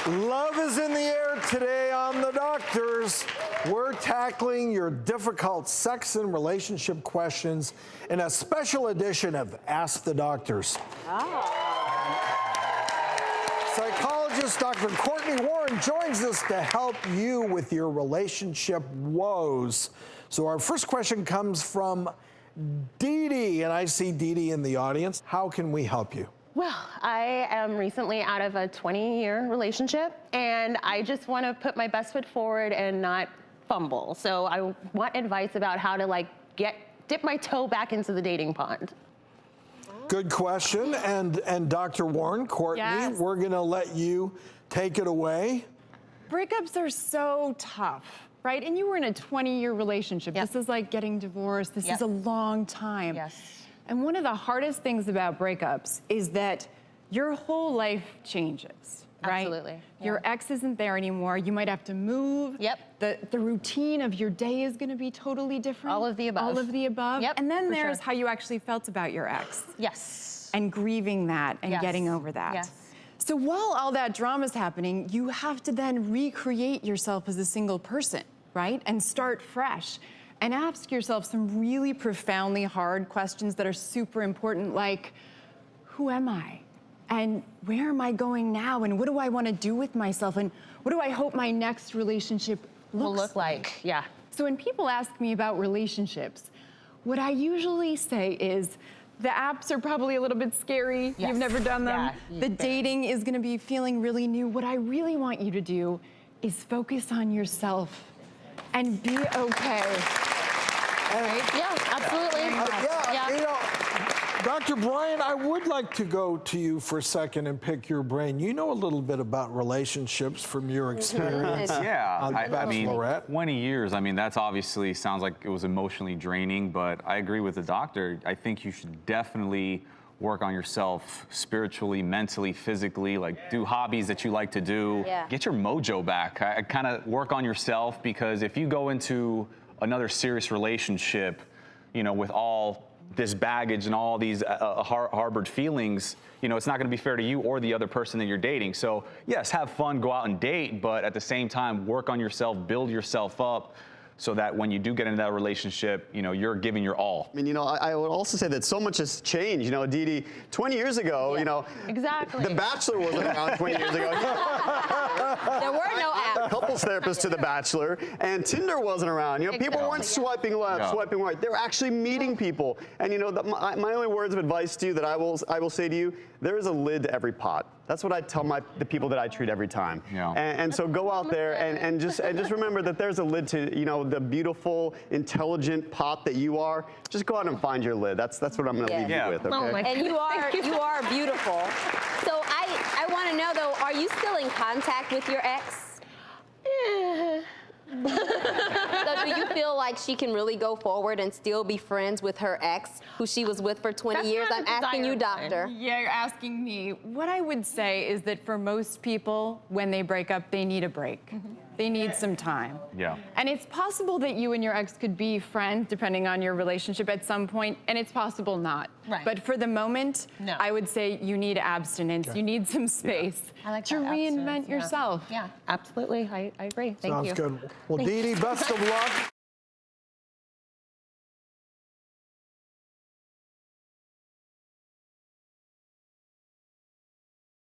Love is in the air today on The Doctors. We're tackling your difficult sex and relationship questions in a special edition of Ask the Doctors. Psychologist Dr. Cortney Warren joins us to help you with your relationship woes. So our first question comes from Didi, and I see Didi in the audience. How can we help you? Well, I am recently out of a 20-year relationship, and I just want to put my best foot forward and not fumble. So I want advice about how to dip my toe back into the dating pond. Good question. And Dr. Warren, Courtney, Yes. we're going to let you take it away. Breakups are so tough, right? And you were in a 20-year relationship. Yep. This is like getting divorced. This is a long time. Yes. And one of the hardest things about breakups is that your whole life changes, right? Absolutely. Your ex isn't there anymore. You might have to move. Yep. The routine of your day is going to be totally different. All of the above. All of the above. Yep, And then for there's sure. how you actually felt about your ex. Yes. And grieving that and Yes. getting over that. Yes. So while all that drama is happening, you have to then recreate yourself as a single person, right? And start fresh. And ask yourself some really profoundly hard questions that are super important, like, who am I? And where am I going now? And what do I want to do with myself? And what do I hope my next relationship Will look like. Yeah. So when people ask me about relationships, what I usually say is, the apps are probably a little bit scary. Yes. You've never done them. Yeah. The dating is going to be feeling really new. What I really want you to do is focus on yourself and be okay. Yeah, absolutely. You know, Dr. Brian, I would like to go to you for a second and pick your brain. You know a little bit about relationships from your experience. Yeah, on I mean, Bachelorette. 20 years, I mean, that's obviously sounds like it was emotionally draining, but I agree with the doctor. I think you should definitely work on yourself spiritually, mentally, physically, like do hobbies that you like to do. Yeah. Get your mojo back. I kind of work on yourself, because if you go into another serious relationship, you know, with all this baggage and all these harbored feelings, you know, it's not going to be fair to you or the other person that you're dating. So yes, have fun, go out and date, but at the same time, work on yourself, build yourself up, so that when you do get into that relationship, you know, you're giving your all. I mean, you know, I would also say that so much has changed. You know, Didi, 20 years ago, you know, Exactly. The Bachelor wasn't around 20 years ago. There were no apps. Couples therapist to The Bachelor, and Tinder wasn't around. You know, people weren't swiping left, swiping right. They were actually meeting people. And you know, my only words of advice to you that I will say to you: there is a lid to every pot. That's what I tell the people that I treat every time. Yeah. And so go out there and just remember that there's a lid to, you know, the beautiful, intelligent pot that you are. Just go out and find your lid. That's what I'm going to leave you with. Okay? Oh my And you are beautiful. So I want to know though, are you still in contact with your ex? So do you feel like she can really go forward and still be friends with her ex, who she was with for 20 That's years? not I'm a asking you, desire of doctor. Yeah, you're asking me. What I would say is that for most people, when they break up, they need a break. They need some time. Yeah. And it's possible that you and your ex could be friends, depending on your relationship at some point, and it's possible not. Right. But for the moment, No. I would say you need abstinence. You need some space I like to that, reinvent abstinence, yeah. yourself. Yeah, absolutely. I agree. Thank you. Sounds good. Well, Didi, best of luck.